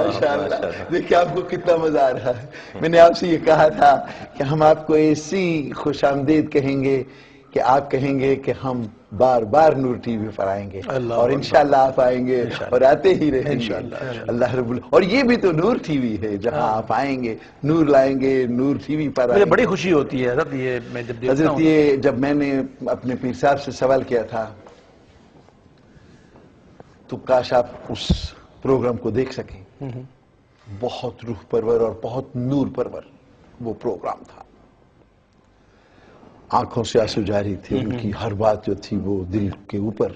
ماشاءاللہ دیکھیں آپ کو کتنا مزہ آ رہا ہے. میں نے آپ سے یہ کہا تھا کہ ہم آپ کو ایسی خوش آمدید کہیں گے کہ آپ کہیں گے کہ ہم بار بار نور ٹی وی پر آئیں گے, اور انشاءاللہ آپ آئیں گے اور آتے ہی رہیں گے اللہ رب اور یہ بھی تو نور ٹی وی ہے جہاں آپ آئیں گے, نور لائیں گے, نور ٹی وی پر آئیں مجھے گے. بڑی خوشی ہوتی ہے حضرت یہ میں جب دیکھتا حضرت ہوں. یہ جب میں نے اپنے پیر صاحب سے سوال کیا تھا تو کاش آپ اس پروگرام کو دیکھ سکیں. بہت روح پرور اور بہت نور پرور وہ پروگرام تھا. آنکھوں سے آنسو جاری تھے, ان کی ہر بات جو تھی وہ دل کے اوپر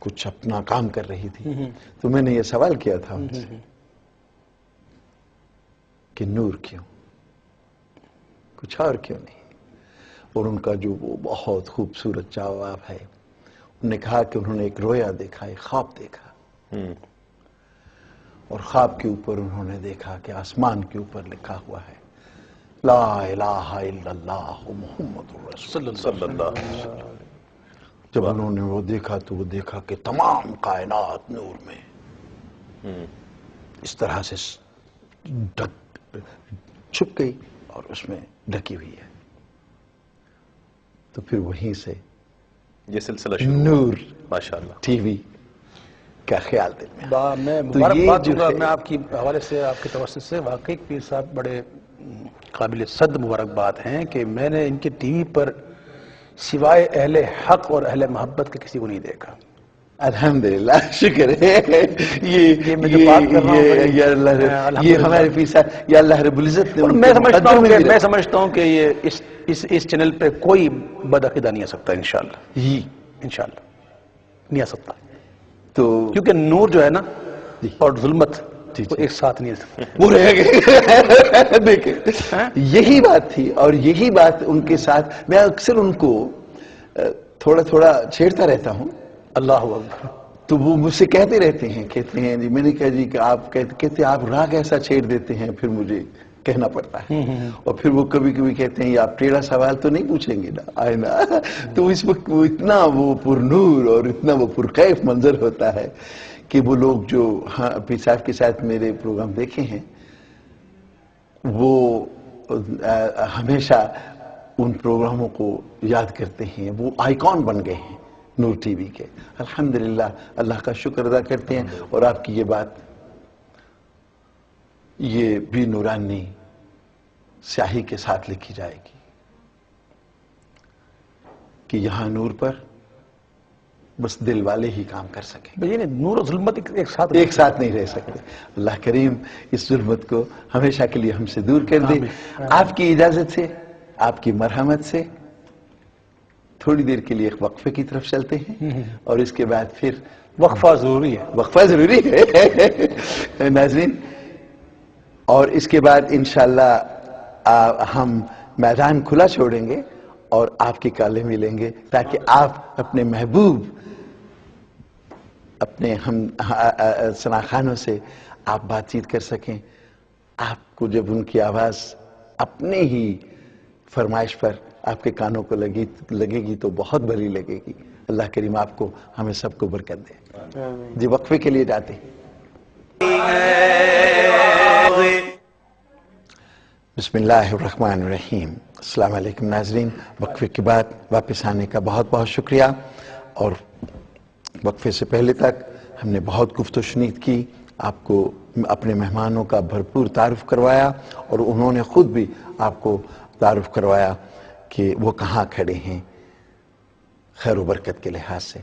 کچھ اپنا کام کر رہی تھی. تو میں نے یہ سوال کیا تھا ان سے کہ نور کیوں, کچھ اور کیوں نہیں. اور ان کا جو وہ بہت خوبصورت جواب ہے, انہوں نے کہا کہ انہوں نے ایک رویا دیکھا, ایک خواب دیکھا, اور خواب کے اوپر انہوں نے دیکھا کہ آسمان کے اوپر لکھا ہوا ہے لا الہ الا اللہ محمد رسول اللہ صلی اللہ علیہ وسلم. جب انہوں نے وہ دیکھا تو وہ دیکھا کہ تمام کائنات نور میں اس طرح سے چھپ گئی اور اس میں ڈھکی ہوئی ہے. تو پھر وہیں سے یہ سلسلہ شروع نور ماشاءاللہ ٹی وی کا خیال دل میں. میں مبارکباد دوں گا میں آپ کی حوالے سے, آپ کے توسط سے. واقعی پیر صاحب بڑے قابل صد مبارکباد ہیں کہ میں نے ان کے ٹی وی پر سوائے اہل حق اور اہل محبت کے کسی کو نہیں دیکھا. الحمدللہ شکر ہے. یہ میں جو بات کر رہا ہوں یہ ہمارے پیر صاحب یا اللہ رب العزت نے میں سمجھتا ہوں کہ یہ اس چینل پہ کوئی بدعقیدہ نہیں آ سکتا انشاءاللہ نہیں آ سکتا. تو کیونکہ نور جو ہے نا اور ظلمت وہ ایک ساتھ نہیں ہے. وہ رہ گئے. دیکھیں یہی بات تھی, اور یہی بات ان کے ساتھ میں اکثر ان کو تھوڑا تھوڑا چھیڑتا رہتا ہوں. اللہ اکبر. تو وہ مجھ سے کہتے رہتے ہیں, کہتے ہیں جی, میں نے کہا جی کہ آپ کہتے آپ راگ ایسا چھیڑ دیتے ہیں, پھر مجھے کہنا پڑتا ہے. اور پھر وہ کبھی کبھی کہتے ہیں آپ ٹیڑھا سوال تو نہیں پوچھیں گے نا, آئے نا. تو اس وقت وہ اتنا وہ پر نور اور اتنا وہ پرکیف منظر ہوتا ہے کہ وہ لوگ جو پیر صاحب کے ساتھ میرے پروگرام دیکھے ہیں وہ ہمیشہ ان پروگراموں کو یاد کرتے ہیں. وہ آئیکن بن گئے ہیں نور ٹی وی کے. الحمدللہ اللہ کا شکر ادا کرتے ہیں. اور آپ کی یہ بات یہ بھی نورانی سیاہی کے ساتھ لکھی جائے گی کہ یہاں نور پر بس دل والے ہی کام کر سکیں. نور اور ظلمت ایک ساتھ نہیں رہ سکتے. اللہ کریم اس ظلمت کو ہمیشہ کے لیے ہم سے دور کر دے. آپ کی اجازت سے, آپ کی مرحمت سے تھوڑی دیر کے لیے ایک وقفے کی طرف چلتے ہیں, اور اس کے بعد پھر وقفہ ضروری ہے. وقفہ ضروری ہے ناظرین. اور اس کے بعد انشاءاللہ ہم میدان کھلا چھوڑیں گے اور آپ کے کالے ملیں گے تاکہ آپ اپنے محبوب, اپنے ہم ثناخانوں سے آپ بات چیت کر سکیں. آپ کو جب ان کی آواز اپنے ہی فرمائش پر آپ کے کانوں کو لگے گی تو بہت بھلی لگے گی. اللہ کریم آپ کو ہمیں سب کو برکت دے. جی وقفے کے لیے جاتے ہیں. بسم اللہ الرحمن الرحیم. السلام علیکم ناظرین. وقفے کے بعد واپس آنے کا بہت بہت شکریہ. اور وقفے سے پہلے تک ہم نے بہت گفت و شنید کی, آپ کو اپنے مہمانوں کا بھرپور تعارف کروایا, اور انہوں نے خود بھی آپ کو تعارف کروایا کہ وہ کہاں کھڑے ہیں خیر و برکت کے لحاظ سے.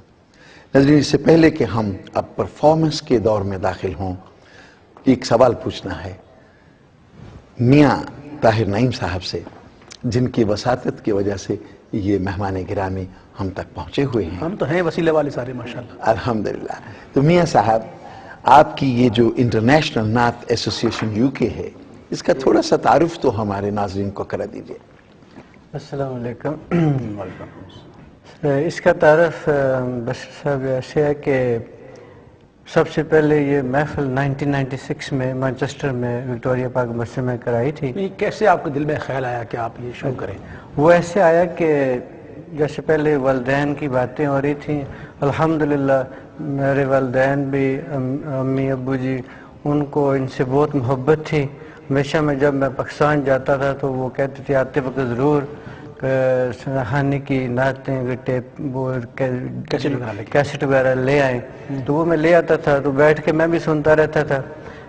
ناظرین اس سے پہلے کہ ہم اب پرفارمنس کے دور میں داخل ہوں, ایک سوال پوچھنا ہے میاں طاہر نعیم صاحب سے, جن کی وساطت کی وجہ سے یہ مہمان گرامی ہم تک پہنچے ہوئے ہیں. ہم تو ہیں وسیلے والے سارے ماشاءاللہ. الحمدللہ. تو میاں صاحب آپ کی یہ جو انٹرنیشنل نعت ایسوسیشن یو کے ہے, اس کا تھوڑا سا تعارف تو ہمارے ناظرین کو کرا دیجئے. السلام علیکم. اس کا تعارف بس صاحب ایسے ہے کہ سب سے پہلے یہ محفل 1996 میں مانچسٹر میں وکٹوریہ پارک مسجد میں کرائی تھی. کیسے آپ کے دل میں خیال آیا کہ آپ یہ شروع کریں؟ وہ ایسے آیا کہ جیسے پہلے والدین کی باتیں ہو رہی تھیں. الحمدللہ میرے والدین بھی امی ابو جی ان کو ان سے بہت محبت تھی. ہمیشہ میں جب میں پاکستان جاتا تھا تو وہ کہتے تھے آتے وقت ضرور سنہانی کی نعتیں کیسٹ وغیرہ لے آئیں. تو وہ میں لے آتا تھا تو بیٹھ کے میں بھی سنتا رہتا تھا.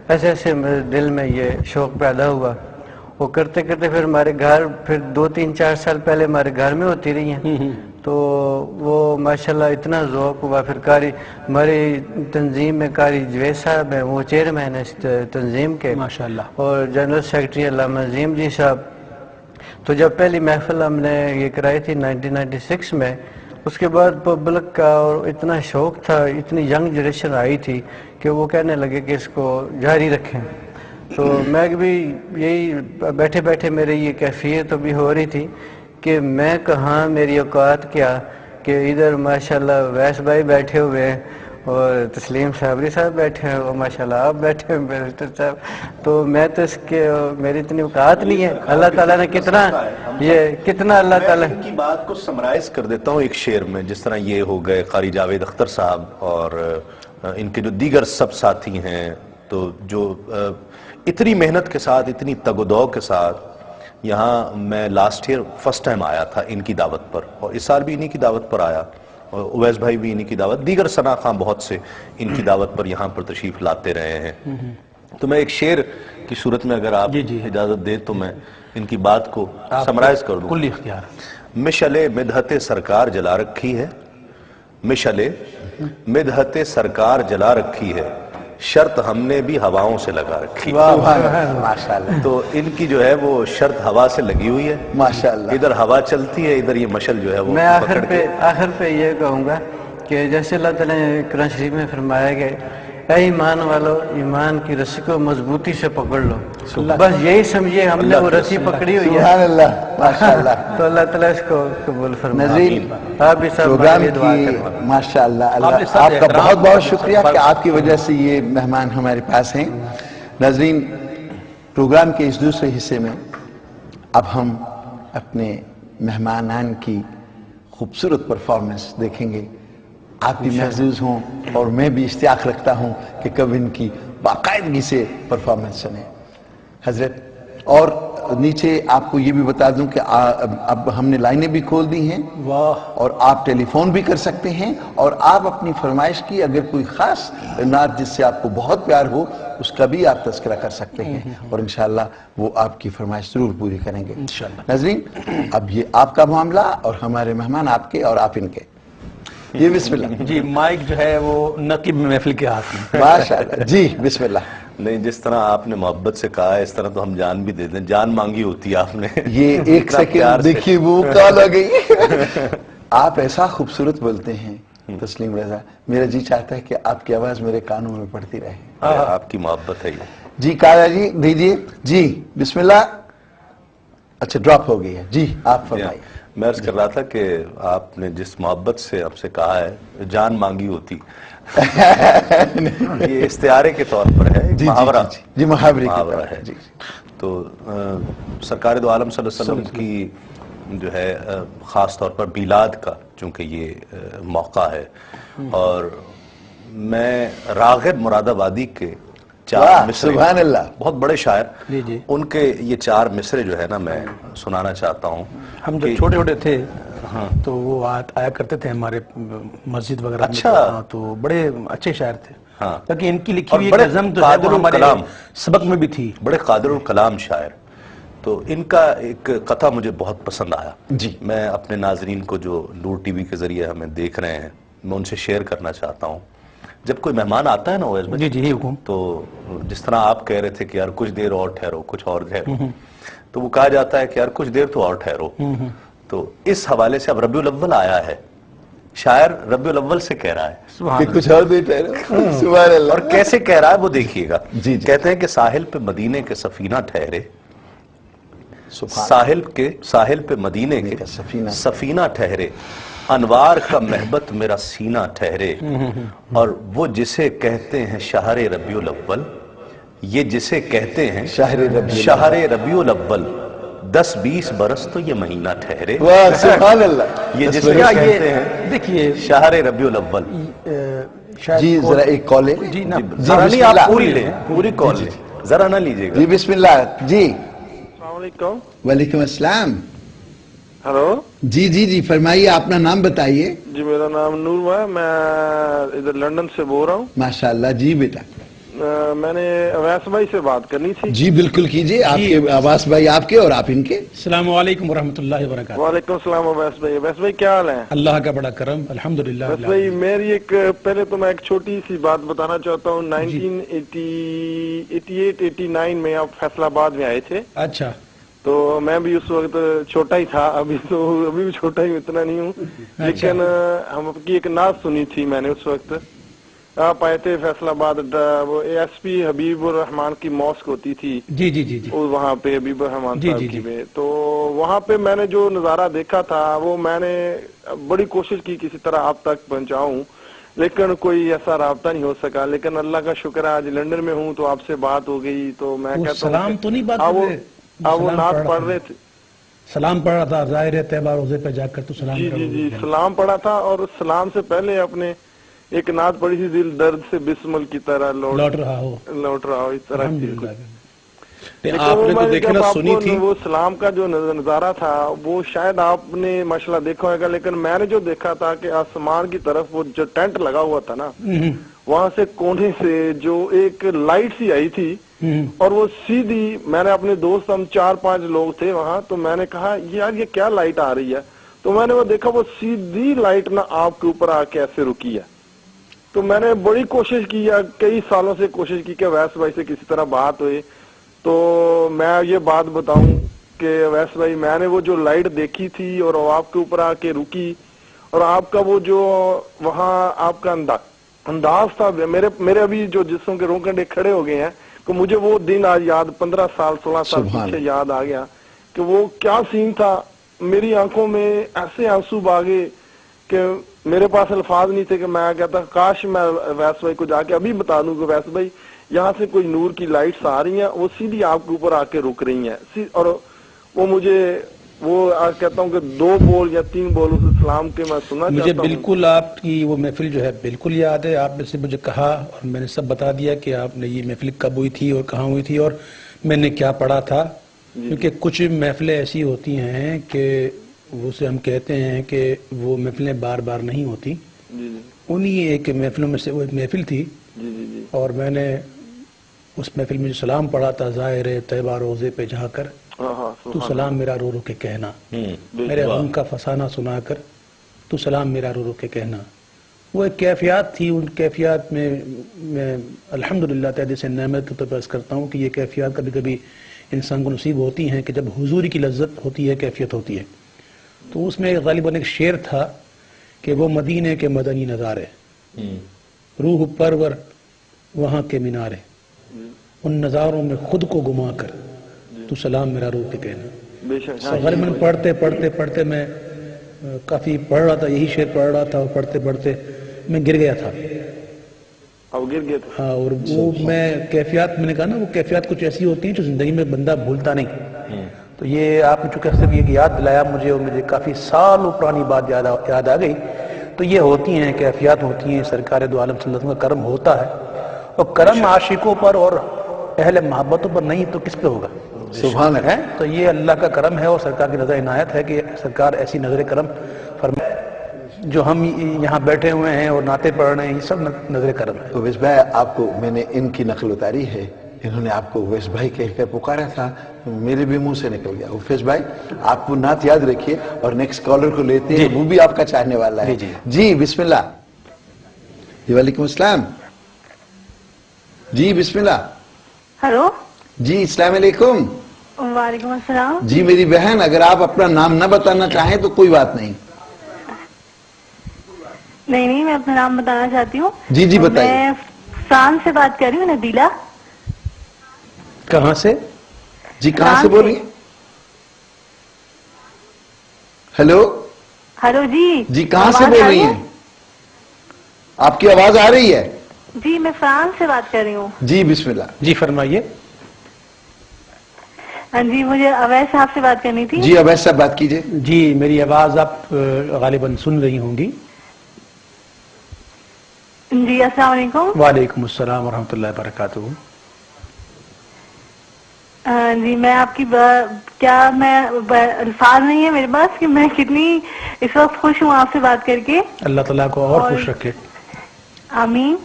ایسے ایسے میرے دل میں یہ شوق پیدا ہوا. وہ کرتے کرتے پھر ہمارے گھر پھر 2-3-4 سال پہلے ہمارے گھر میں ہوتی رہی ہیں. تو وہ ماشاءاللہ اتنا ذوق ہوا. پھر قاری ہماری تنظیم میں قاری جوید صاحب ہیں, وہ چیئرمین ہے اس تنظیم کے ماشاءاللہ, اور جنرل سیکرٹری علامہ عظیم جی صاحب. تو جب پہلی محفل ہم نے یہ کرائی تھی 1996 میں, اس کے بعد پبلک کا اور اتنا شوق تھا, اتنی ینگ جنریشن آئی تھی کہ وہ کہنے لگے کہ اس کو جاری رکھیں. تو میں بھی یہی بیٹھے بیٹھے میرے یہ کیفیت بھی ہو رہی تھی کہ میں کہاں, میری اوقات کیا, کہ ادھر ماشاءاللہ ویس بھائی بیٹھے ہوئے ہیں اور تسلیم صابری صاحب بیٹھے ہیں اور ماشاءاللہ آپ بیٹھے ہیں بیرسٹر صاحب. تو میں تو اس کے میری اتنی اوقات نہیں ہے. اللہ تعالیٰ نے کتنا اللہ تعالیٰ ان کی بات کو سمرائز کر دیتا ہوں ایک شعر میں. جس طرح یہ ہو گئے قاری جاوید اختر صاحب اور ان کے جو دیگر سب ساتھی ہیں, تو جو اتنی محنت کے ساتھ, اتنی تگ و دو کے ساتھ, یہاں میں لاسٹ ایئر فرسٹ ٹائم آیا تھا ان کی دعوت پر, اور اس سال بھی انہی کی دعوت پر آیا, اور اویس بھائی بھی انہی کی دعوت, دیگر ثنا خان بہت سے ان کی دعوت پر یہاں پر تشریف لاتے رہے ہیں. تو میں ایک شعر کی صورت میں اگر آپ اجازت دیں تو میں ان کی بات کو سمرائز کر دوں. کلی اختیار. مشعلِ مدحت سرکار جلا رکھی ہے, مشعلِ مدحت سرکار جلا رکھی ہے, شرط ہم نے بھی ہواؤں سے لگا رکھی. ماشاءاللہ. تو ان کی جو ہے وہ شرط ہوا سے لگی ہوئی ہے ماشاءاللہ. ادھر ہوا چلتی ہے, ادھر یہ مشعل جو ہے وہ میں آخر پہ یہ کہوں گا کہ جیسے اللہ تعالیٰ نے قرآن شریف میں فرمایا کہ اے ایمان والو, ایمان کی رسی کو مضبوطی سے پکڑ لو. بس یہی سمجھیے ہم نے وہ رسی پکڑی ہوئی ہے. سبحان اللہ, ماشاءاللہ. تو اللہ تعالیٰ اس کو قبول فرمائے. ناظرین, آپ بھی سب پروگرام دعا کی کریں. ماشاءاللہ اللہ آپ کا بہت بہت شکریہ کہ آپ کی وجہ سے یہ مہمان ہمارے پاس ہیں. ناظرین, پروگرام کے اس دوسرے حصے میں اب ہم اپنے مہمانان کی خوبصورت پرفارمنس دیکھیں گے. آپ بھی محظوظ ہوں اور میں بھی اشتیاق رکھتا ہوں کہ کب ان کی باقاعدگی سے پرفارمنس سنیں. حضرت, اور نیچے آپ کو یہ بھی بتا دوں کہ اب ہم نے لائنیں بھی کھول دی ہیں, اور آپ ٹیلی فون بھی کر سکتے ہیں, اور آپ اپنی فرمائش کی اگر کوئی خاص نعت جس سے آپ کو بہت پیار ہو اس کا بھی آپ تذکرہ کر سکتے ہیں, اور انشاءاللہ وہ آپ کی فرمائش ضرور پوری کریں گے. ناظرین, اب یہ آپ کا معاملہ اور ہمارے مہمان آپ کے اور آپ ان کے. یہ بسم اللہ. جی, مائک جو ہے وہ نقیب محفل کے ہاتھ میں. ماشاءاللہ. جی بسم اللہ. نہیں, جس طرح آپ نے محبت سے کہا ہے اس طرح تو ہم جان بھی دے دیں. جان مانگی ہوتی ہے آپ نے. یہ ایک سیکنڈ دیکھیے وہ کال آ گئی. آپ ایسا خوبصورت بولتے ہیں تسلیم رضا, میرا جی چاہتا ہے کہ آپ کی آواز میرے کانوں میں پڑتی رہے. آپ کی محبت ہے یہ. جی کایا جی دیجیے. جی بسم اللہ. اچھا ڈراپ ہو گئی ہے. جی آپ فرمائیے. میں عرض کر رہا تھا کہ آپ نے جس محبت سے ہم سے کہا ہے جان مانگی ہوتی, یہ استعارے کے طور پر ہے, محاورہ. جی محاورے ہے. تو سرکار دو عالم صلی اللہ علیہ وسلم کی جو ہے خاص طور پر میلاد کا چونکہ یہ موقع ہے, اور میں راغب مراد آبادی کے 4 مصرے, سبحان اللہ, بہت بڑے شاعر, ان کے یہ 4 مصرے جو ہے نا میں سنانا چاہتا ہوں. ہم جب چھوٹے چھوٹے تھے تو وہ آیا کرتے تھے ہمارے مسجد وغیرہ. اچھا, تو بڑے اچھے شاعر تھے. ہاں, تاکہ ان کی لکھی ہوئی نظم تو ہمارے سبق میں بھی تھی. بڑے قادر الکلام شاعر. تو ان کا ایک قطعہ مجھے بہت پسند آیا. جی, میں اپنے ناظرین کو جو نور ٹی وی کے ذریعے ہمیں دیکھ رہے ہیں میں ان سے شیئر کرنا چاہتا ہوں. جب کوئی مہمان آتا ہے نا اویس بھائی, جی حکم, تو جس طرح آپ کہہ رہے تھے کہ یار کچھ دیر اور ٹھہرو, کچھ اور ٹھہرو, تو وہ کہا جاتا ہے کہ یار کچھ دیر تو اور ٹھہرو. تو اس حوالے سے اب ربیع الاول آیا ہے, شاعر ربیع الاول سے کہہ رہا ہے کہ کچھ اور دیر ٹھہرو. سبحان اللہ. اور کیسے کہہ رہا ہے وہ دیکھیے گا. جی کہتے ہیں کہ ساحل پہ مدینے کے سفینہ ٹھہرے, ساحل پہ مدینے کے سفینہ ٹھہرے, انوار کا محبت میرا سینہ ٹھہرے, اور وہ جسے کہتے ہیں شہر ربیع الاول, یہ جسے کہتے ہیں شہر ربیع الاول, 10-20 برس تو یہ مہینہ ٹھہرے. سبحان اللہ. یہ جسے کہتے ہیں دیکھیے شہر ربیع الاول, جی ذرا ایک کال ہے جی نا ذرا نہیں، آپ اللہ۔ پوری لیں، پوری کال لیں، ذرا نہ لیجیے گا۔ جی بسم اللہ جی السلام علیکم۔ وعلیکم السلام ہلو جی جی جی فرمائیے اپنا نام بتائیے جی، میرا نام نور ہے، میں ادھر لندن سے بول رہا ہوں۔ ماشاء اللہ جی بیٹا میں نے اویس بھائی سے بات کرنی تھی۔ جی بالکل کیجیے آپ کے عباس بھائی آپ کے اور آپ ان کے السلام علیکم ورحمۃ اللہ وبرکاتہ۔ وعلیکم السلام اویس بھائی۔ اویس بھائی کیا حال ہے؟ اللہ کا بڑا کرم الحمدللہ۔ اویس بھائی میری پہلے تو میں ایک چھوٹی سی بات بتانا چاہتا ہوں۔ 1988-89 میں آپ فیصل آباد میں آئے تھے، اچھا تو میں بھی اس وقت چھوٹا ہی تھا، ابھی بھی چھوٹا ہی، اتنا نہیں ہوں، لیکن ہم آپ کی ایک نعت سنی تھی میں نے اس وقت۔ آپ آئے تھے فیصل آباد، وہ اے ایس پی حبیب الرحمان کی موسک ہوتی تھی جی جی جی جی وہاں پہ، حبیب الرحمان جی صاحب جی کی جی۔ میں، تو وہاں پہ میں نے جو نظارہ دیکھا تھا وہ میں نے بڑی کوشش کی کسی طرح آپ تک پہنچاؤں، لیکن کوئی ایسا رابطہ نہیں ہو سکا۔ لیکن اللہ کا شکر ہے آج لندن میں ہوں تو آپ سے بات ہو گئی، تو میں وہ کہتا ہوں سلام تو نہیں بات کر رہے؟ وہ نعت پڑھ رہے تھے، سلام پڑھ رہا تھا ظاہر طیبہ روزے پہ جا کر تو سلام جی کرو جی جی گے۔ سلام پڑھا تھا، اور سلام سے پہلے اپنے ایک نعت پڑھی تھی، دل درد سے بسمل کی طرح لوٹ رہا ہو لوٹ رہا ہو، اس طرح کی الحمدللہ۔ لیکن آپ وہ نے تو میں نے دیکھنا جب آپ سنی کو تھی، وہ سلام کا جو نظارہ تھا وہ شاید آپ نے ماشاءاللہ دیکھا ہوگا، لیکن میں نے جو دیکھا تھا کہ آسمان کی طرف وہ جو ٹینٹ لگا ہوا تھا نا، وہاں سے کونے سے جو ایک لائٹ سی آئی تھی، اور وہ سیدھی، میں نے اپنے دوست، ہم 4-5 لوگ تھے وہاں، تو میں نے کہا یار یہ کیا لائٹ آ رہی ہے، تو میں نے وہ دیکھا وہ سیدھی لائٹ نہ آپ کے اوپر آ کے ایسے رکی ہے۔ تو میں نے بڑی کوشش کی، کئی سالوں سے کوشش کی کہ اویس بھائی سے کسی طرح بات ہوئے، تو میں یہ بات بتاؤں کہ اویس بھائی میں نے وہ جو لائٹ دیکھی تھی اور وہ آپ کے اوپر آ کے رکی، اور آپ کا وہ جو وہاں آپ کا انداز تھا، میرے ابھی جو جسم کے رونگٹے کھڑے ہو گئے ہیں کہ مجھے وہ دن آج یاد، 15 سال 16 سال پیچھے یاد آ گیا کہ وہ کیا سین تھا۔ میری آنکھوں میں ایسے آنسو باغے کہ میرے پاس الفاظ نہیں تھے کہ میں کہتا کاش میں اویس بھائی کو جا کے ابھی بتا دوں کہ اویس بھائی یہاں سے کوئی نور کی لائٹس آ رہی ہیں، وہ سیدھی آپ کے اوپر آ کے رک رہی ہیں، اور وہ مجھے وہ آج کہتا ہوں کہ 2 بول یا 3 بول اس اسلام کے میں سننا مجھے چاہتا ہوں۔ بالکل آپ کی وہ محفل جو ہے بالکل یاد ہے، آپ نے سے مجھے کہا اور میں نے سب بتا دیا کہ آپ نے یہ محفل کب ہوئی تھی اور کہاں ہوئی تھی اور میں نے کیا پڑھا تھا، کیونکہ کچھ محفلیں ایسی ہوتی ہیں کہ اسے ہم کہتے ہیں کہ وہ محفلیں بار بار نہیں ہوتی، انہی ایک محفلوں میں سے وہ ایک محفل تھی، اور میں نے اس محفل میں جو سلام پڑھا تھا، ظاہر طیبہ روزے پہ جا کر تو سلام میرا رو رو کے کہنا، میرے غم کا فسانہ سنا کر تو سلام میرا رو رو کے کہنا، وہ ایک کیفیات تھی۔ ان کیفیات میں میں الحمدللہ تعالی سے نعمت کے طور پر عرض کرتا ہوں کہ یہ کیفیات کبھی کبھی انسان کو نصیب ہوتی ہیں کہ جب حضور کی لذت ہوتی ہے، کیفیت ہوتی ہے۔ تو اس میں غالباً ایک شعر تھا کہ وہ مدینے کے مدنی نظارے، روح پرور وہاں کے مینارے، ان نظاروں میں خود کو گما کر تو سلام میرا رو کے کہنا۔ غالباً پڑھتے میں کافی پڑھ رہا تھا، یہی شعر پڑھ رہا تھا، اور پڑھتے پڑھتے میں گر گیا تھا، ہاں، اور وہ میں کیفیات، میں نے کہا نا وہ کیفیات کچھ ایسی ہوتی ہیں جو زندگی میں بندہ بھولتا نہیں۔ تو یہ آپ نے چونکہ صرف یہ یاد دلایا مجھے، اور مجھے کافی سالوں پرانی بات یاد آ گئی۔ تو یہ ہوتی ہیں کیفیات، ہوتی ہیں، سرکار دو عالم صلی اللہ علیہ وسلم کا کرم ہوتا ہے، اور کرم عاشقوں پر اور اہل محبتوں پر نہیں تو کس پہ ہوگا؟ سبحان اللہ۔ تو یہ اللہ کا کرم ہے اور سرکار کی نظر عنایت ہے کہ سرکار ایسی نظر کرم فرمائے۔ جو ہم یہاں بیٹھے ہوئے ہیں اور نعتیں پڑھ رہے ہیں، یہ سب نظر کرم ہے۔ اویس بھائی آپ کو میں نے ان کی نقل اتاری ہے، انہوں نے آپ کو اویس بھائی کہہ کر پکارا تھا، میرے بھی منہ سے نکل گیا۔ اویس بھائی آپ وہ نعت یاد رکھیے، اور نیکسٹ کالر کو لیتے ہیں، وہ بھی آپ کا چاہنے والا ہے۔ جی بسم اللہ۔ جی وعلیکم السلام۔ جی بسم اللہ۔ ہلو جی السلام علیکم۔ وعلیکم السلام۔ جی میری بہن، اگر آپ اپنا نام نہ بتانا چاہیں تو کوئی بات نہیں۔ نہیں میں اپنا نام بتانا چاہتی ہوں۔ جی جی بتائیے۔ میں فرانس سے بات کر رہی ہوں، نبیلہ۔ کہاں سے؟ جی کہاں سے بول رہی ہیں؟ ہیلو ہلو جی جی کہاں سے بول رہی ہیں؟ آپ کی آواز آ رہی ہے؟ جی میں فرانس سے بات کر رہی ہوں۔ جی بسم اللہ۔ جی فرمائیے۔ ہاں جی، مجھے اویس صاحب سے بات کرنی تھی۔ جی اویس صاحب بات کیجئے۔ جی میری آواز آپ غالباً سن رہی ہوں گی۔ جی السلام علیکم. وعلیکم السلام ورحمۃ اللہ وبرکاتہ. جی میں آپ کی کیا میں الفاظ نہیں ہے میرے پاس کہ میں کتنی اس وقت خوش ہوں آپ سے بات کر کے. اللہ تعالیٰ کو اور خوش رکھے. آمین.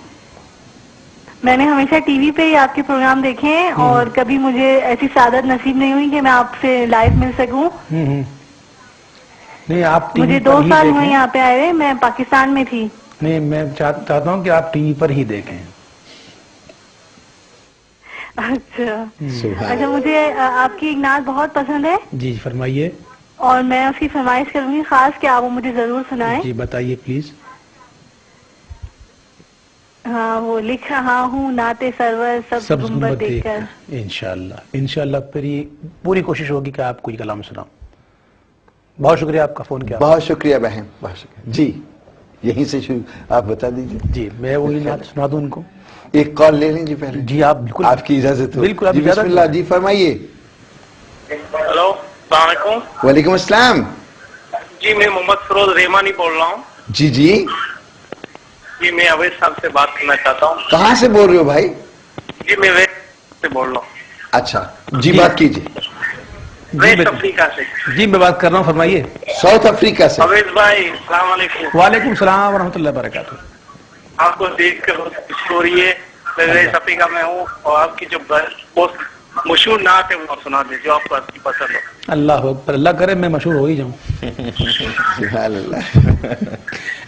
میں نے ہمیشہ ٹی وی پہ ہی آپ کے پروگرام دیکھے ہیں اور کبھی مجھے ایسی سعادت نصیب نہیں ہوئی کہ میں آپ سے لائیو مل سکوں. نہیں آپ مجھے 2 سال ہوئے یہاں پہ آئے ہوئے. میں پاکستان میں تھی. نہیں میں چاہتا ہوں کہ آپ ٹی وی پر ہی دیکھیں. اچھا مجھے آپ کی ایک نعت بہت پسند ہے. جی فرمائیے. اور میں اس کی فرمائش کروں گی خاص کہ آپ وہ مجھے ضرور سنائیں. جی بتائیے پلیز. ہاں وہ لکھ رہا ہوں نعت سرور سب گنبد دیکھ کر. انشاءاللہ پھر یہ پوری کوشش ہوگی کہ آپ کو یہ کلام سناؤں. بہت شکریہ آپ کا فون کیا. بہت شکریہ بہن, بہت شکریہ. جی یہیں سے شروع آپ بتا دیجیے. جی میں وہی نعت سنا دوں ان کو. ایک کال لے لیں جی پہلے. جی آپ بالکل, آپ کی اجازت ہو. بالکل جی بسم اللہ. جی فرمائیے. ہلو السلام علیکم. وعلیکم السلام. جی میں محمد فروز رحمانی بول رہا ہوں. جی جی جی میں اویس صاحب سے بات کرنا چاہتا ہوں. کہاں سے بول رہے ہو بھائی؟ جی میں ویسٹ سے بول رہا ہوں. اچھا جی بات کیجیے. ویسٹ افریقہ سے. جی میں بات کر رہا ہوں, فرمائیے. ساؤتھ افریقہ سے. اویس بھائی السلام علیکم. وعلیکم السلام ورحمۃ اللہ وبرکاتہ. آپ کو دیکھ کر بہت خوشی ہو رہی ہے. میں ویسٹ افریقہ میں ہوں اور آپ کی جو بہت مشہور نعت ہے وہ آپ سنا دیں جو آپ کو پسند ہو. اللہ اکبر. اللہ کرے میں مشہور ہو ہی جاؤں. سبحان اللہ.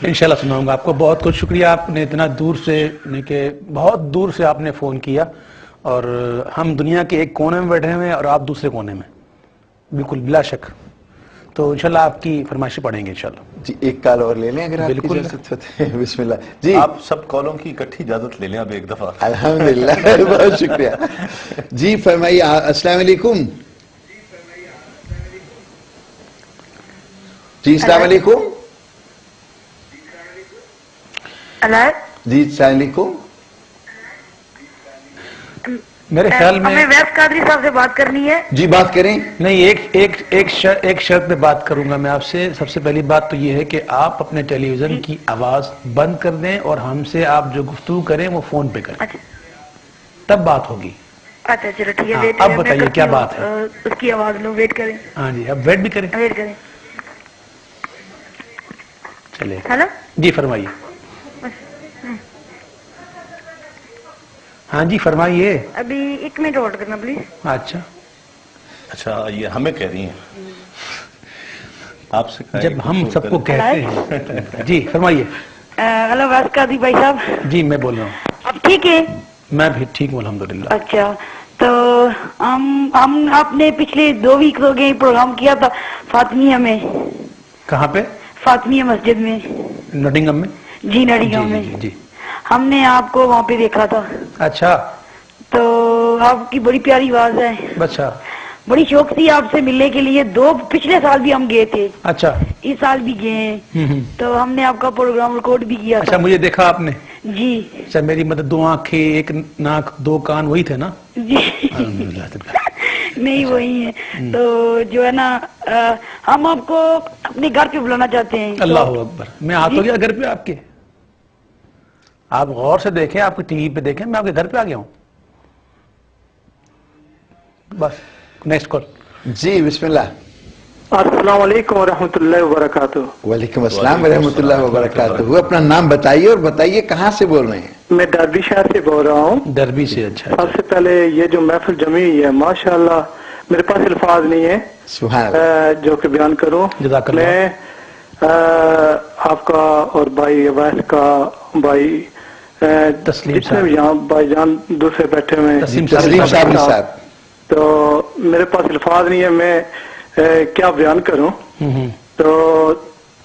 انشاءاللہ سناؤں گا آپ کو. بہت بہت شکریہ آپ نے اتنا دور سے, کہ بہت دور سے آپ نے فون کیا, اور ہم دنیا کے ایک کونے میں بیٹھے ہوئے ہیں اور آپ دوسرے کونے میں. بالکل بلا شک. تو انشاءاللہ آپ کی فرمائشیں پڑھیں گے انشاءاللہ. جی ایک کال اور لے لیں اگر آپ کی اجازت ہے. بسم اللہ. جی آپ سب کالوں کی اکٹھی اجازت لے لیں اب ایک دفعہ. الحمدللہ. بہت شکریہ. جی فرمائیے. السلام علیکم. جی السلام علیکم. جی السلام علیکم. میرے خیال میں ہمیں ویس قادری صاحب سے بات کرنی ہے. جی بات کریں. نہیں, ایک شرط پہ بات کروں گا میں آپ سے. سب سے پہلی بات تو یہ ہے کہ آپ اپنے ٹیلی ویژن کی آواز بند کر دیں اور ہم سے آپ جو گفتگو کریں وہ فون پہ کریں, تب بات ہوگی. اچھا چلو ٹھیک ہے. اب بتائیے کیا بات ہے. اس کی آواز لو, ویٹ کریں. ہاں جی اب ویٹ بھی کریں. ویٹ کریں. چلے ہلو جی فرمائیے. ہاں جی فرمائیے. ابھی 1 منٹ ہولڈ کرنا پلیز. اچھا یہ ہمیں کہہ رہی ہیں, آپ سے جب ہم سب کو کہتے ہیں. جی فرمائیے. ہلو ویس قادری بھائی صاحب. جی میں بول رہا ہوں. اب ٹھیک ہے. میں بھی ٹھیک ہوں الحمدللہ. اچھا تو ہم آپ نے پچھلے 2 ویک ہو گئے پروگرام کیا تھا فاطمیہ میں. کہاں پہ؟ فاطمیہ مسجد میں. نٹنگم میں. جی نٹنگم میں. جی ہم نے آپ کو وہاں پہ دیکھا تھا. اچھا تو آپ کی بڑی پیاری آواز ہے. اچھا بڑی شوق تھی آپ سے ملنے کے لیے. پچھلے سال بھی ہم گئے تھے. اچھا اس سال بھی گئے ہیں. تو ہم نے آپ کا پروگرام ریکارڈ بھی کیا تھا. اچھا مجھے دیکھا آپ نے. جی. اچھا میری مطلب 2 آنکھیں 1 ناک 2 کان وہی تھے نا. جی نہیں وہی ہے. تو جو ہے نا ہم آپ کو اپنے گھر پہ بلانا چاہتے ہیں. اللہ اکبر. میں آ تو گیا گھر پہ آپ کے. آپ غور سے دیکھیں, آپ کی ٹی وی پہ دیکھیں, میں آپ کے گھر پہ آ گیا ہوں. بس نیکسٹ کال. جی بسم اللہ. السلام علیکم ورحمۃ اللہ وبرکاتہ. وعلیکم السلام ورحمۃ اللہ وبرکاتہ. اپنا نام بتائیے اور بتائیے کہاں سے بول رہے ہیں. میں ڈربی شہر سے بول رہا ہوں. ڈربی سے. اچھا سب سے پہلے یہ جو محفل جمی ہوئی ہے ماشاءاللہ میرے پاس الفاظ نہیں ہے سبحان اللہ جو کہ بیان کروں. جزاک اللہ. میں آپ کا اور بھائی اویس کا بھائی جتنے بھی یہاں بھائی جان دوسرے بیٹھے ہوئے ہیں تسلیم صاحب. تو میرے پاس الفاظ نہیں ہے میں کیا بیان کروں. تو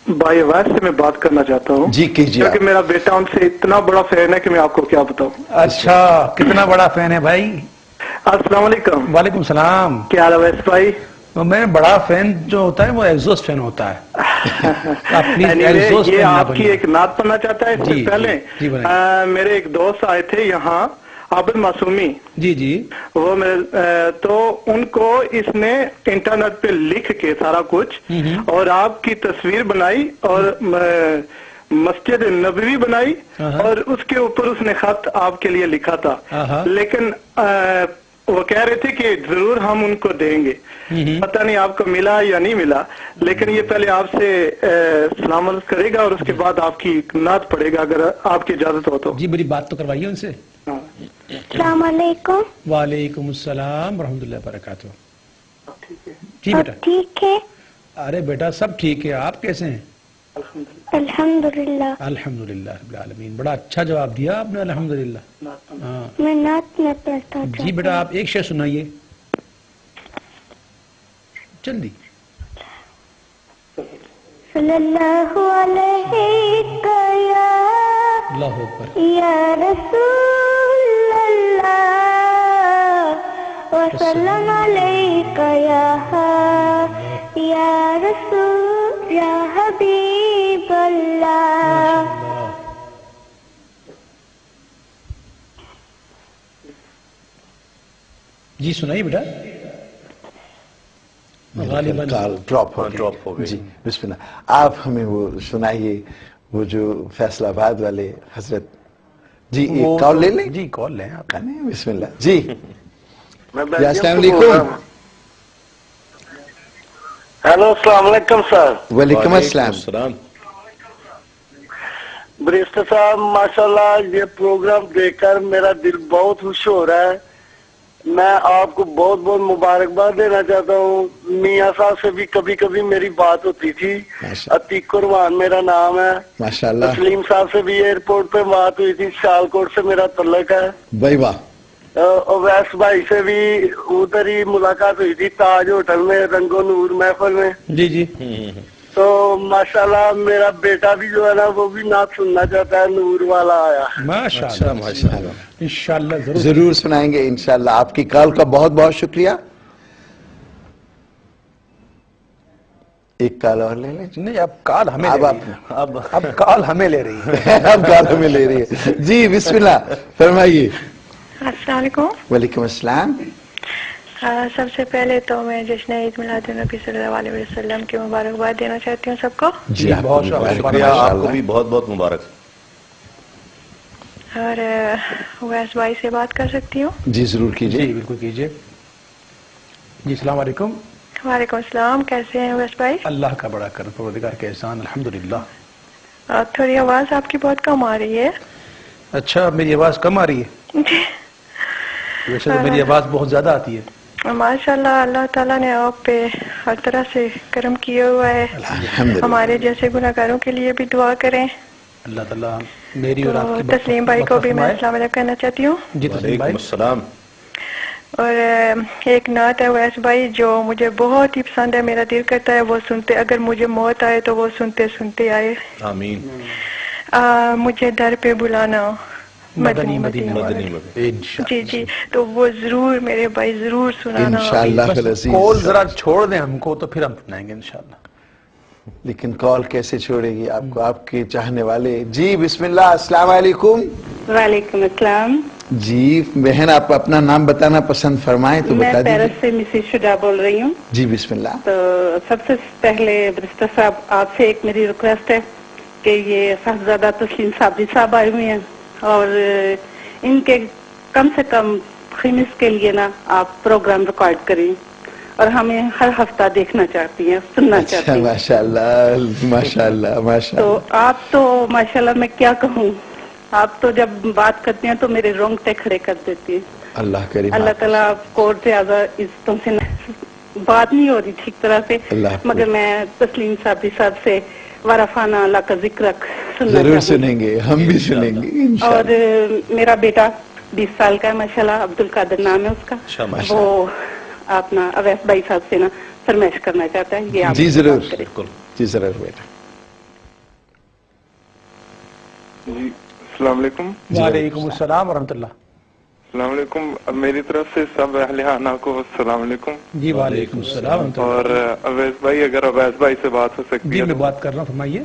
بھائی اویس سے میں بات کرنا چاہتا ہوں. جی کیجیے. کیونکہ میرا بیٹا ان سے اتنا بڑا فین ہے کہ میں آپ کو کیا بتاؤں. اچھا کتنا بڑا فین ہے بھائی. السلام علیکم. وعلیکم السلام. کیا حال ہے اویس بھائی. میں بڑا فین جو ہوتا ہے وہ ایگزوسٹ فین ہوتا ہے. یہ آپ کی ایک نعت پڑھنا چاہتا ہے. اس سے پہلے میرے ایک دوست آئے تھے یہاں عابد معصومی. جی جی. وہ تو ان کو اس نے انٹرنیٹ پہ لکھ کے سارا کچھ اور آپ کی تصویر بنائی اور مسجد نبوی بنائی اور اس کے اوپر اس نے خط آپ کے لیے لکھا تھا، لیکن وہ کہہ رہے تھے کہ ضرور ہم ان کو دیں گے. پتہ نہیں آپ کو ملا یا نہیں ملا، لیکن یہ پہلے آپ سے سلام علیکم کرے گا اور اس کے بعد آپ کی نعت پڑھے گا اگر آپ کی اجازت ہو تو. جی میری بات تو کروائیے ان سے. السلام علیکم. وعلیکم السلام ورحمۃ اللہ وبرکاتہ. جی بیٹا. ٹھیک ہے. ارے بیٹا سب ٹھیک ہے، آپ کیسے ہیں؟ الحمدللہ. الحمدللہ رب العالمین. بڑا اچھا جواب دیا آپ نے، الحمدللہ. ہاں میں نعت میں پڑھتا. جی بیٹا آپ ایک شعر سنائیے جلدی. صلی اللہ علیہ اللہ اکبر. یا رسول اللہ وسلم علیک یا رسول یا حبیب اللہ. جی سنائیے بیٹا. غالباً کال ڈراپ ہو گئی. جی بسم اللہ. آپ ہمیں وہ سنائیے وہ جو فیصل آباد والے حضرت. جی ایک کال لے لیں. جی کال لیں آپ. بسم اللہ. جی السلام علیکم. ہیلو السلام علیکم سر. وعلیکم السلام. بریسٹر صاحب ماشاءاللہ یہ پروگرام دیکھ کر میرا دل بہت خوش ہو رہا ہے. میں آپ کو بہت بہت مبارکباد دینا چاہتا ہوں. میاں صاحب سے بھی کبھی کبھی میری بات ہوتی تھی. عتیق قربان میرا نام ہے. ماشاءاللہ. تسلیم صاحب سے بھی ایئرپورٹ پہ بات ہوئی تھی. سیالکوٹ سے میرا تعلق ہے. بھائی واہ. اویس بھائی سے بھی ادھر ہی ملاقات ہوئی تھی تاج ہوٹل میں رنگ و نور محفل میں. جی جی. تو ماشاءاللہ میرا بیٹا بھی جو ہے نا وہ بھی نعت سننا چاہتا ہے. نور والا آیا. ماشاءاللہ ماشاءاللہ. انشاءاللہ ضرور سنائیں گے انشاءاللہ. آپ کی کال کا بہت بہت شکریہ. ایک کال اور لے لیں. نہیں اب کال ہمیں اب کال ہمیں لے رہی ہے. اب کال ہمیں لے رہی ہے. جی بسم اللہ فرمائیے. السلام علیکم. وعلیکم السلام. سب سے پہلے تو میں جشن عید میلاد النبی صلی اللہ علیہ وسلم کی مبارکباد دینا چاہتی ہوں سب کو. جی بہت شکریہ. آپ کو بھی بہت بہت مبارک. اور اویس بھائی سے بات کر سکتی ہوں؟ جی ضرور کیجیے. جی بالکل کیجیے. جی السلام علیکم. وعلیکم السلام. کیسے ہیں اویس بھائی؟ اللہ کا بڑا کرم پروردگار کے احسان الحمدللہ. تھوڑی آواز آپ کی بہت کم آ رہی ہے. اچھا میری آواز کم آ رہی ہے؟ جی ویسے تو میری آواز بہت زیادہ آتی ہے. ماشاءاللہ اللہ تعالیٰ نے آپ پہ ہر طرح سے کرم کیا ہوا ہے. ہمارے جیسے گناہگاروں کے لیے بھی دعا کریں. اللہ تعالیٰ میری اور آپ کی. تسلیم بھائی کو بھی میں السلام علیکم کہنا چاہتی ہوں. جی تسلیم بھائی. السلام. اور ایک نعت ہے اویس بھائی جو مجھے بہت ہی پسند ہے. میرا دل کرتا ہے وہ سنتے اگر مجھے موت آئے تو وہ سنتے سنتے آئے. آمین. مجھے در پہ بلانا مدنی جی جی تو وہ ضرور میرے بھائی ضرور سنانا انشاءاللہ. کال ذرا چھوڑ دیں ہم کو تو پھر ہم سنائیں گے انشاءاللہ. لیکن کال کیسے چھوڑے گی آپ کو آپ کے چاہنے والے. جی بسم اللہ. السلام علیکم. وعلیکم السلام. جی بہن آپ اپنا نام بتانا پسند فرمائیں تو بتا دیجیے. میں پیرس سے مسز شجاع بول رہی ہوں. جی بسم اللہ. تو سب سے پہلے برسٹر صاحب آپ سے ایک میری ریکویسٹ ہے کہ یہ صاحبزادہ تسلیم صابری صاحب آئے ہوئے ہیں اور ان کے کم سے کم خمیس کے لیے نا آپ پروگرام ریکارڈ کریں اور ہمیں ہر ہفتہ دیکھنا چاہتی ہیں سننا چاہتی ہیں. ماشاءاللہ ماشاءاللہ ماشاءاللہ. تو آپ تو ماشاءاللہ میں کیا کہوں آپ تو جب بات کرتی ہیں تو میرے رونگٹے کھڑے کر دیتی ہیں. اللہ کریم. اللہ تعالیٰ آپ کو زیادہ عزتوں سے بات نہیں ہو رہی ٹھیک طرح سے مگر میں تسلیم صابری صاحب سے وارفانہ اللہ کا ذکر سننا ضرور سنیں گے. ہم بھی سنیں گے. اور میرا بیٹا 20 سال کا ہے ماشاءاللہ عبد القادر نام ہے اس کا. وہ اپنا اویس بھائی صاحب سے نا فرمائش کرنا چاہتا ہے. یہ جی ضرور. جی ضرور بیٹا. جی السلام علیکم. وعلیکم السلام ورحمۃ اللہ. السلام علیکم. میری طرف سے سب اہل خانہ کو السلام علیکم. جی وعلیکم السلام. اور اویس بھائی اگر اویس بھائی سے بات ہو سکتی ہے. جی میں بات کر رہا ہوں فرمائیے.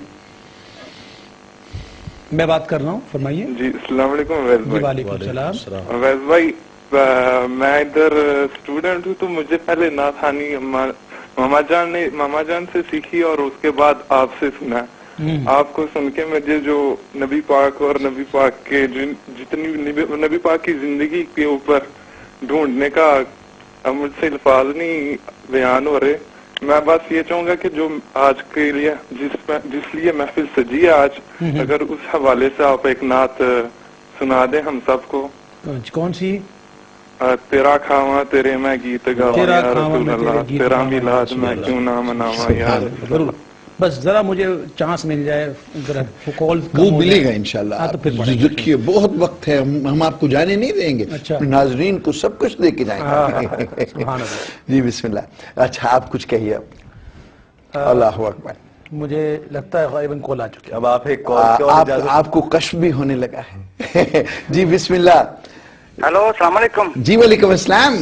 میں بات کر رہا ہوں فرمائیے. جی السلام علیکم اویس بھائی. وعلیکم السلام. اویس بھائی میں ادھر اسٹوڈنٹ ہوں تو مجھے پہلے نعت خوانی ماما جان سے سیکھی اور اس کے بعد آپ سے سنا. آپ کو سن کے مجھے جو نبی پاک اور نبی پاک کے جتنی نبی پاک کی زندگی کے اوپر ڈھونڈنے کا مجھ سے الفاظ نہیں بیان ہو رہے. میں بس یہ چاہوں گا کہ جو آج کے لیے جس لیے محفل سجی ہے آج، اگر اس حوالے سے آپ ایک نعت سنا دیں ہم سب کو. کون سی؟ تیرا کھاواں تیرے میں گیت گاواں یا رسول اللہ، تیرا میلاد میں کیوں نہ مناواں یا رسول اللہ. ضرور، بس ذرا مجھے چانس مل جائے، ذرا کال وہ ملے گا انشاءاللہ. دیکھیے بہت وقت ہے، ہم آپ کو جانے نہیں دیں گے، ناظرین کو سب کچھ دے کے جائیں گے. جی بسم اللہ. اچھا آپ کچھ کہیے اب. اللہ اکبر. مجھے لگتا ہے غالباً کال آ چکی ہے. اب آپ ایک کال، آپ کو کشف بھی ہونے لگا ہے. جی بسم اللہ. ہلو السلام علیکم. جی وعلیکم السلام.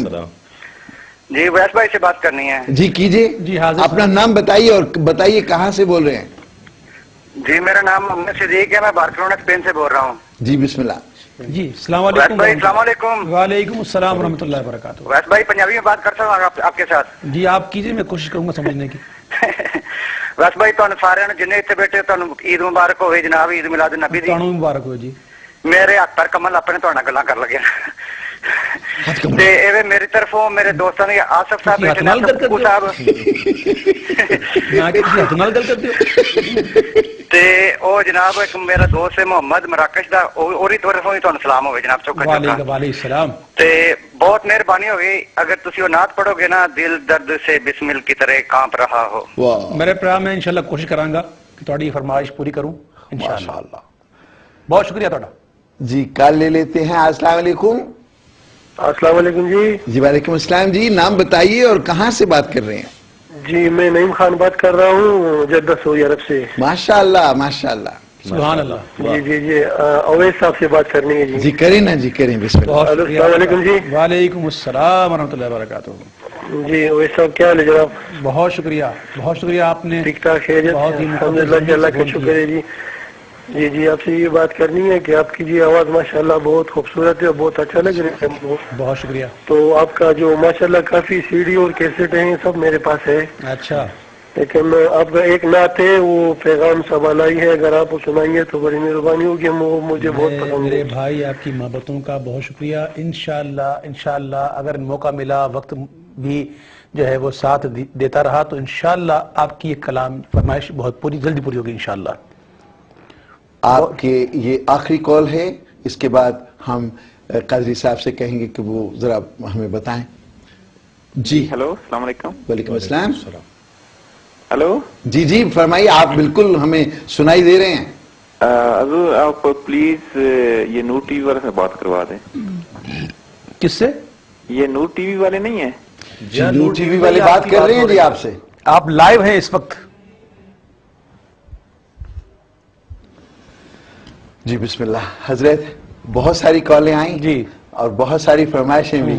جی ویس بھائی سے بات کرنی ہے. جی کیجئے. جی حاضر. اپنا نام بتائیے اور بتائیے کہاں سے بول رہے ہیں. جی میرا نام محمد صدیق ہے، میں بارسلونا اسپین سے بول رہا ہوں. جی بسم اللہ. جی السلام ویس علیکم. بھائی السلام علیکم. وعلیکم السلام ورحمۃ اللہ وبرکاتہ. ویس بھائی پنجابی میں بات کر سکتا ہوں آپ کے ساتھ؟ جی آپ کیجئے، میں کوشش کروں گا سمجھنے کی. ویس بھائی تمہیں سارے جن اتنے بیٹھے تمہیں عید مبارک ہوئے جناب، عید میلاد النبی دی. تانوں مبارک ہو جی. میرے ہاتھ پر کمل اپنے تھوڑے گلا کر لگے میری طرفوں میرے دوستوں نے آصف صاحب بیٹھے صاحب او جناب ایک میرا دوست ہے محمد مراکش دا، اوری طرفوں ہی تانوں سلام ہوئے جناب. چوکا وعلیکم السلام. تے بہت مہربانی ہوگی اگر تسی وہ نعت پڑھو گے نا، دل درد سے بسمل کی طرح کانپ رہا ہو. میرے پرا میں انشاءاللہ کوشش کروں گا کہ تہاڈی فرمائش پوری کروں انشاءاللہ. بہت شکریہ تہاڈا. جی کال لے لیتے ہیں. السلام علیکم. السلام علیکم. جی جی وعلیکم السلام. جی نام بتائیے اور کہاں سے بات کر رہے ہیں. جی میں نعیم خان بات کر رہا ہوں جدہ سعودی عرب سے. ماشاءاللہ ماشاءاللہ. سبحان اللہ. جی جی جی اویس صاحب سے بات کرنی ہے. جی کریں نا جی کریں. بسم اللہ. السلام علیکم. جی وعلیکم السلام ورحمۃ اللہ وبرکاتہ. جی اویس صاحب کیا حال ہے جناب؟ بہت شکریہ بہت شکریہ. آپ نے ٹھیک ٹھاک خیریت؟ الحمدللہ جی اللہ کا شکر ہے. جی جی جی آپ سے یہ بات کرنی ہے کہ آپ کی جی آواز ماشاءاللہ بہت خوبصورت ہے اور بہت اچھا لگ رہا ہے. بہت شکریہ. تو آپ کا جو ماشاءاللہ کافی سی ڈی اور کیسٹ ہیں سب میرے پاس ہے. اچھا. لیکن آپ کا ایک نعت ہے وہ پیغام سوالائی ہے، اگر آپ وہ سنائیے تو بڑی مہربانی ہوگی. وہ مجھے بہت پسند ہے. میرے بھائی آپ کی محبتوں کا بہت شکریہ. انشاءاللہ اگر موقع ملا، وقت بھی جو ہے وہ ساتھ دیتا رہا تو انشاءاللہ آپ کی یہ کلام فرمائش بہت جلدی پوری ہوگی انشاءاللہ. آپ کے یہ آخری کال ہے، اس کے بعد ہم قادری صاحب سے کہیں گے کہ وہ ذرا ہمیں بتائیں. جی ہلو السلام علیکم. وعلیکم السلام. ہلو جی جی فرمائیے. آپ بالکل ہمیں سنائی دے رہے ہیں. حضور آپ پلیز یہ نور ٹی وی والے سے بات کروا دیں. کس سے؟ یہ نور ٹی وی والے نہیں ہیں؟ جی نور ٹی وی والے بات کر رہے ہیں جی آپ سے. آپ لائیو ہیں اس وقت. جی بسم اللہ. حضرت بہت ساری کالیں آئیں جی اور بہت ساری فرمائشیں بھی.